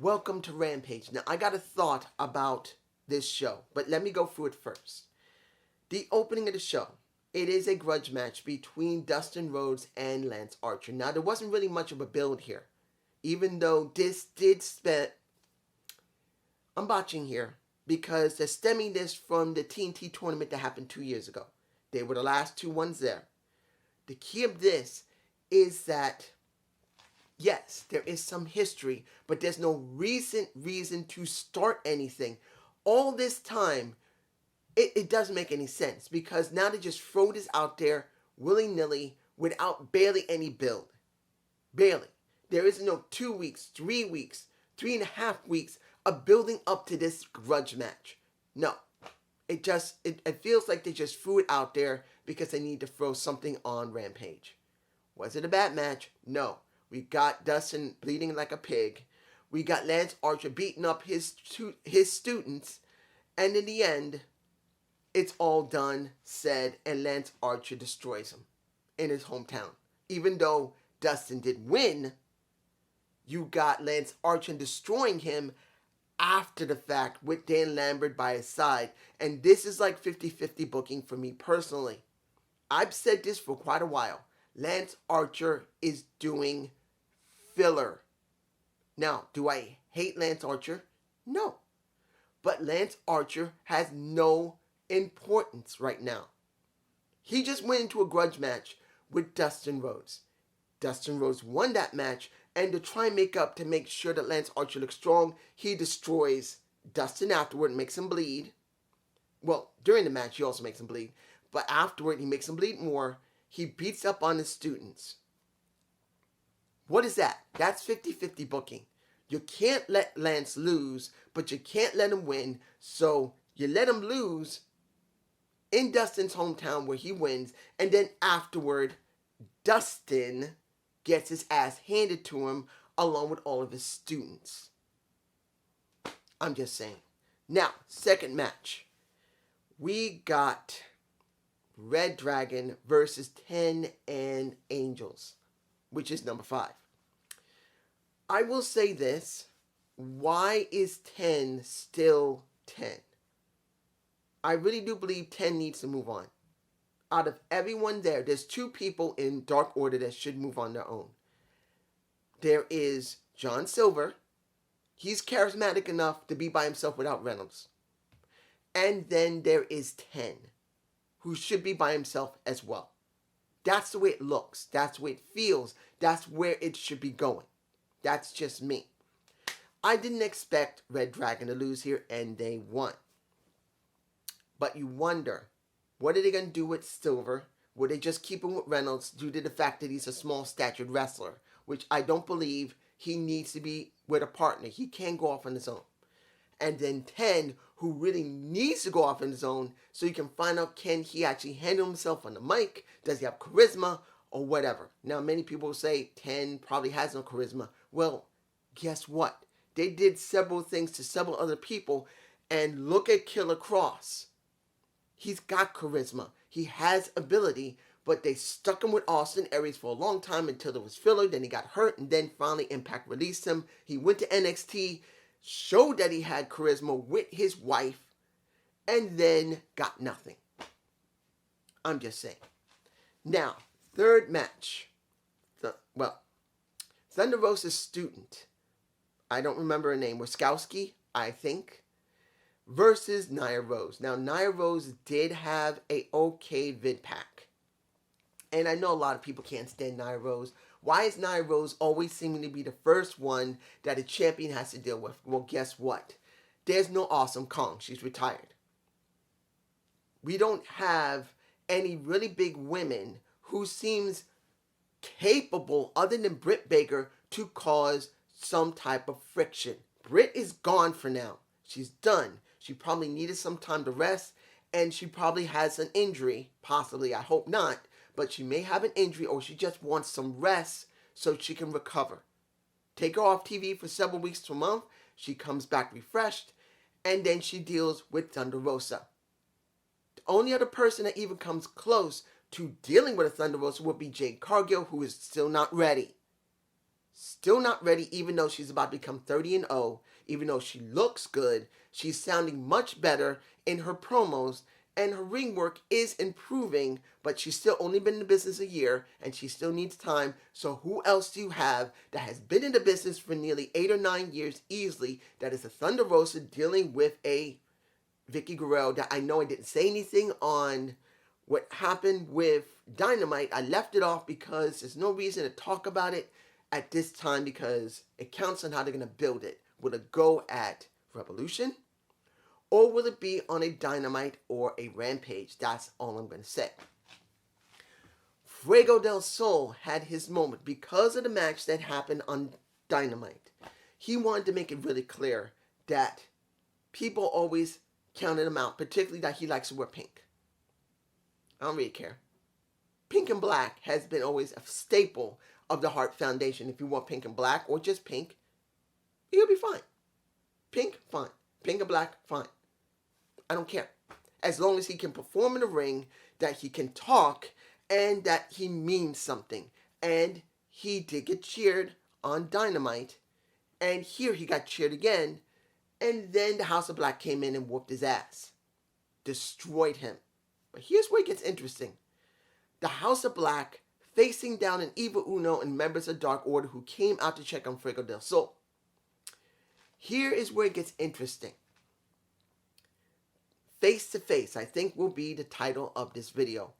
Welcome to Rampage. Now, I got a thought about this show, but let me go through it first. The opening of the show, it is a grudge match between Dustin Rhodes and Lance Archer. Now, there wasn't really much of a build here, even though this did spend... I'm botching here because they're stemming this from the TNT tournament that happened 2 years ago. They were the last two ones there. The key of this is that yes, there is some history, but there's no recent reason to start anything. All this time, it doesn't make any sense because now they just throw this out there willy-nilly without barely any build. Barely. There is no 2 weeks, 3 weeks, 3.5 weeks of building up to this grudge match. No. It feels like they just threw it out there because they need to throw something on Rampage. Was it a bad match? No. We got Dustin bleeding like a pig. We got Lance Archer beating up his students. And in the end, it's all done, said, and Lance Archer destroys him in his hometown. Even though Dustin did win, you got Lance Archer destroying him after the fact with Dan Lambert by his side. And this is like 50-50 booking for me personally. I've said this for quite a while. Lance Archer is doing filler. Now, do I hate Lance Archer? No. But Lance Archer has no importance right now. He just went into a grudge match with Dustin Rhodes. Dustin Rhodes won that match, and to try and make up to make sure that Lance Archer looks strong, he destroys Dustin afterward and makes him bleed. Well, during the match, he also makes him bleed. But afterward, he makes him bleed more. He beats up on his students. What is that? That's 50-50 booking. You can't let Lance lose, but you can't let him win. So you let him lose in Dustin's hometown where he wins. And then afterward, Dustin gets his ass handed to him along with all of his students. I'm just saying. Now, second match. We got Red Dragon versus 10 and Angels, which is number 5. I will say this. Why is 10 still 10? I really do believe 10 needs to move on. Out of everyone there, there's 2 people in Dark Order that should move on their own. There is John Silver. He's charismatic enough to be by himself without Reynolds. And then there is 10, who should be by himself as well. That's the way it looks. That's the way it feels. That's where it should be going. That's just me. I didn't expect Red Dragon to lose here, and they won. But you wonder, what are they going to do with Silver? Would they just keep him with Reynolds due to the fact that he's a small-statured wrestler, which I don't believe he needs to be with a partner. He can't go off on his own. And then 10, who really needs to go off on his own so you can find out, can he actually handle himself on the mic? Does he have charisma? Or whatever. Now, many people say 10 probably has no charisma. Well, guess what? They did several things to several other people, and look at Killer Cross. He's got charisma. He has ability, but they stuck him with Austin Aries for a long time until there was filler. Then he got hurt, and then finally Impact released him. He went to NXT, showed that he had charisma with his wife, and then got nothing. I'm just saying. Now, third match. Thunder Rosa's student, I don't remember her name, Wiskowski, I think, versus Nia Rose. Now, Nia Rose did have a okay vid pack. And I know a lot of people can't stand Nia Rose. Why is Nia Rose always seeming to be the first one that a champion has to deal with? Well, guess what? There's no Awesome Kong. She's retired. We don't have any really big women who seems capable, other than Britt Baker, to cause some type of friction. Britt is gone for now. She's done. She probably needed some time to rest, and she probably has an injury, possibly, I hope not, but she may have an injury, or she just wants some rest so she can recover. Take her off TV for several weeks to a month, she comes back refreshed, and then she deals with Thunder Rosa. The only other person that even comes close to dealing with a Thunder Rosa would be Jade Cargill, who is still not ready. Still not ready, even though she's about to become 30-0. Even though she looks good, she's sounding much better in her promos, and her ring work is improving, but she's still only been in the business a year, and she still needs time. So who else do you have that has been in the business for nearly 8 or 9 years easily, that is a Thunder Rosa dealing with a Vicky Guerrero? That I know I didn't say anything on what happened with Dynamite. I left it off because there's no reason to talk about it at this time, because it counts on how they're going to build it. Will it go at Revolution? Or will it be on a Dynamite or a Rampage? That's all I'm going to say. Fuego del Sol had his moment because of the match that happened on Dynamite. He wanted to make it really clear that people always counted him out, particularly that he likes to wear pink. I don't really care. Pink and black has been always a staple of the Hart Foundation. If you want pink and black or just pink, you'll be fine. Pink, fine. Pink and black, fine. I don't care. As long as he can perform in the ring, that he can talk, and that he means something. And he did get cheered on Dynamite, and here he got cheered again, and then the House of Black came in and whooped his ass. Destroyed him. But here's where it gets interesting. The House of Black facing down an Evil Uno and members of Dark Order who came out to check on Fuego del Sol. Here is where it gets interesting. Face to Face, I think, will be the title of this video.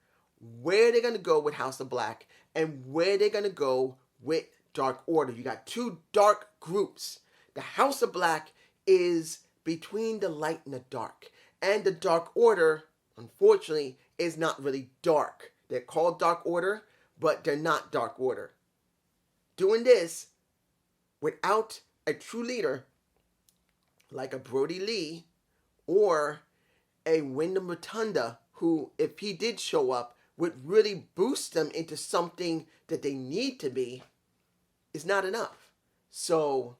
Where they're going to go with House of Black and where they're going to go with Dark Order. You got two dark groups. The House of Black is between the light and the dark. And the Dark Order, unfortunately, is not really dark. They're called Dark Order, but they're not Dark Order. Doing this without a true leader like a Brody Lee or a Wyndham Rotunda, who, if he did show up, would really boost them into something that they need to be, is not enough. So,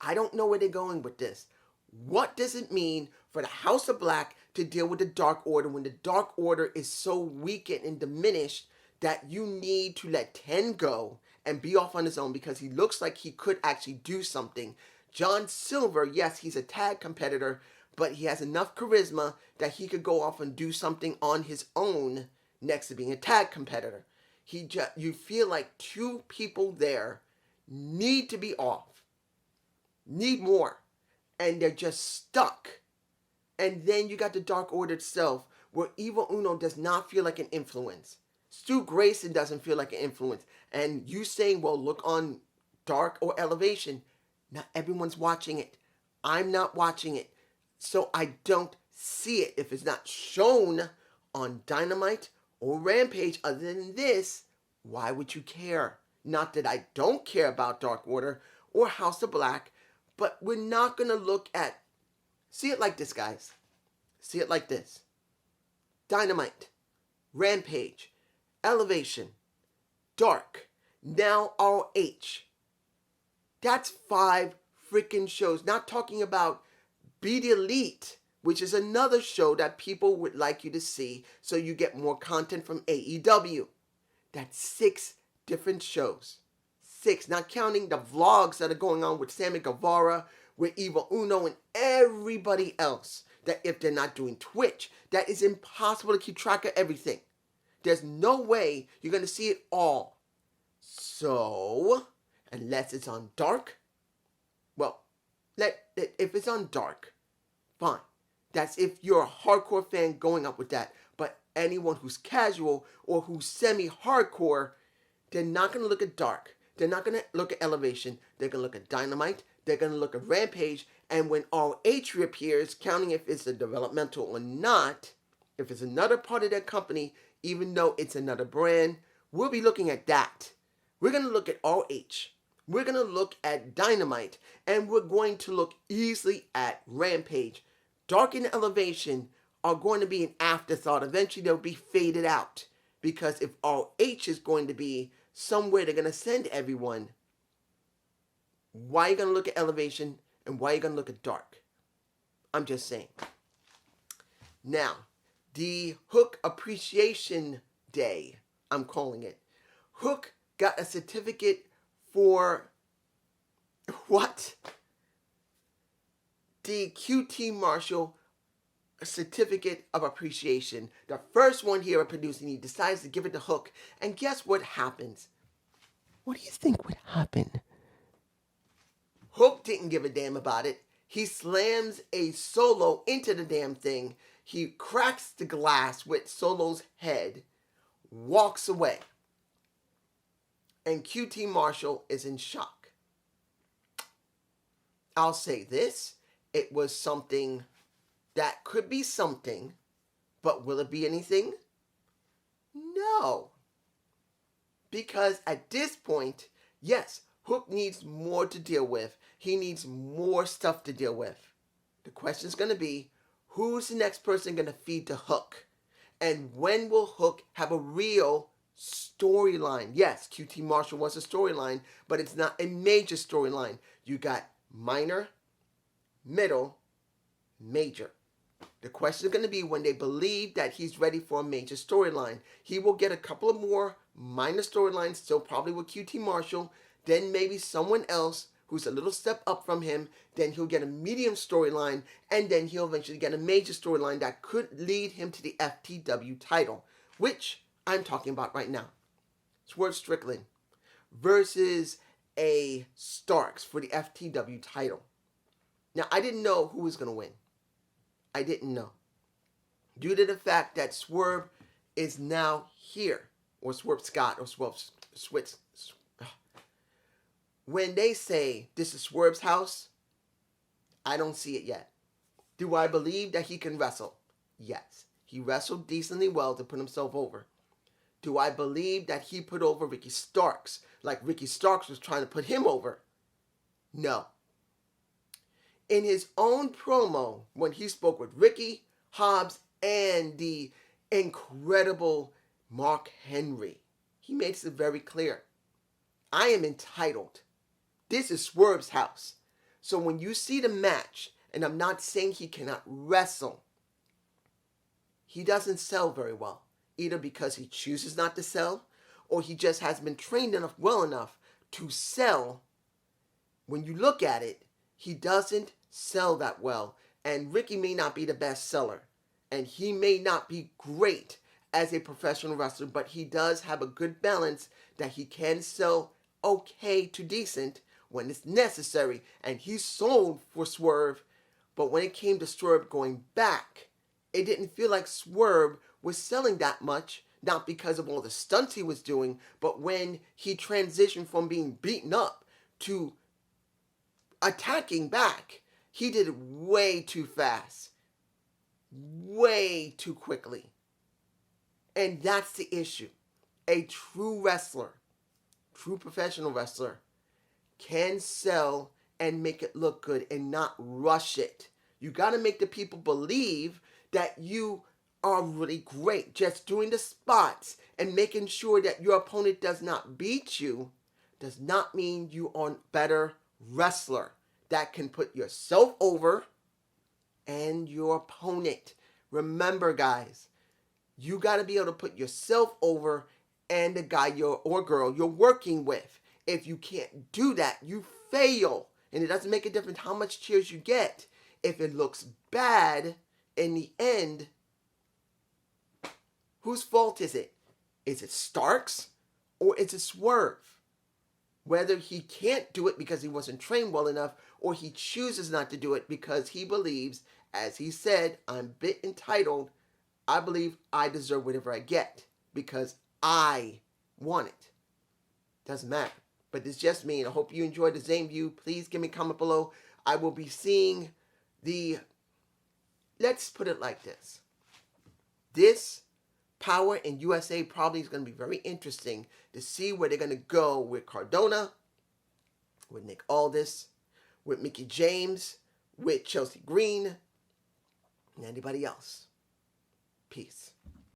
I don't know where they're going with this. What does it mean for the House of Black to deal with the Dark Order when the Dark Order is so weakened and diminished that you need to let 10 go and be off on his own, because he looks like he could actually do something? John Silver, yes, he's a tag competitor, but he has enough charisma that he could go off and do something on his own next to being a tag competitor. You feel like two people there need to be off, need more, and they're just stuck. And then you got the Dark Order itself, where Evil Uno does not feel like an influence. Stu Grayson doesn't feel like an influence. And you saying, well, look on Dark or Elevation. Not everyone's watching it. I'm not watching it. So I don't see it. If it's not shown on Dynamite or Rampage other than this, why would you care? Not that I don't care about Dark Order or House of Black, but we're not going to look at... See it like this, guys. See it like this. Dynamite, Rampage, Elevation, Dark, now ROH. That's 5 freaking shows. Not talking about Be the Elite, which is another show that people would like you to see so you get more content from AEW. That's 6 different shows. 6, not counting the vlogs that are going on with Sammy Guevara, with Evil Uno, and everybody else. That if they're not doing Twitch, that is impossible to keep track of everything. There's no way you're going to see it all. So, unless it's on Dark, well, if it's on Dark, fine. That's if you're a hardcore fan going up with that. But anyone who's casual or who's semi-hardcore, they're not going to look at Dark. They're not going to look at Elevation. They're going to look at Dynamite. They're going to look at Rampage. And when ROH reappears, counting if it's a developmental or not, if it's another part of their company, even though it's another brand, we'll be looking at that. We're going to look at ROH. We're going to look at Dynamite. And we're going to look easily at Rampage. Dark and Elevation are going to be an afterthought. Eventually, they'll be faded out. Because if ROH is going to be somewhere they're going to send everyone, why are you going to look at Elevation and why are you going to look at Dark? I'm just saying. Now, the Hook Appreciation Day, I'm calling it. Hook got a certificate for what? The QT Marshall certificate of appreciation. The first one here at producing, he decides to give it to Hook. And guess what happens? What do you think would happen? Hook didn't give a damn about it. He slams a Solo into the damn thing. He cracks the glass with Solo's head, walks away. And QT Marshall is in shock. I'll say this. It was something that could be something, but will it be anything? No. Because at this point, yes, Hook needs more to deal with. He needs more stuff to deal with. The question is going to be, who's the next person going to feed to Hook? And when will Hook have a real storyline? Yes, QT Marshall was a storyline, but it's not a major storyline. You got minor, middle, major. The question is going to be when they believe that he's ready for a major storyline. He will get a couple of more minor storylines, still probably with QT Marshall, then maybe someone else who's a little step up from him, then he'll get a medium storyline, and then he'll eventually get a major storyline that could lead him to the FTW title, which I'm talking about right now. Swerve Strickland versus a Starks for the FTW title. Now, I didn't know who was going to win. I didn't know. Due to the fact that Swerve is now here, or Swerve Scott, or Swerve Switz. When they say this is Swerve's house, I don't see it yet. Do I believe that he can wrestle? Yes. He wrestled decently well to put himself over. Do I believe that he put over Ricky Starks like Ricky Starks was trying to put him over? No. In his own promo, when he spoke with Ricky, Hobbs, and the incredible Mark Henry, he makes it very clear. I am entitled. This is Swerve's house. So when you see the match, and I'm not saying he cannot wrestle, he doesn't sell very well. Either because he chooses not to sell, or he just hasn't been trained enough, well enough to sell. When you look at it, he doesn't sell that well. And Ricky may not be the best seller. And he may not be great as a professional wrestler, but he does have a good balance that he can sell okay to decent when it's necessary. And he sold for Swerve, but when it came to Swerve going back, it didn't feel like Swerve was selling that much, not because of all the stunts he was doing, but when he transitioned from being beaten up to attacking back, he did it way too fast, way too quickly. And that's the issue. A true wrestler, true professional wrestler, can sell and make it look good and not rush it. You got to make the people believe that you are really great. Just doing the spots and making sure that your opponent does not beat you does not mean you are a better wrestler. That can put yourself over and your opponent. Remember, guys, you got to be able to put yourself over and the guy or girl you're working with. If you can't do that, you fail. And it doesn't make a difference how much cheers you get. If it looks bad in the end, whose fault is it? Is it Starks or is it Swerve? Whether he can't do it because he wasn't trained well enough or he chooses not to do it because he believes, as he said, I'm a bit entitled. I believe I deserve whatever I get because I want it. Doesn't matter. But it's just me, and I hope you enjoyed the Zane View. Please give me a comment below. I will be seeing let's put it like this. This Power in USA probably is going to be very interesting to see where they're going to go with Cardona, with Nick Aldis, with Mickie James, with Chelsea Green, and anybody else. Peace.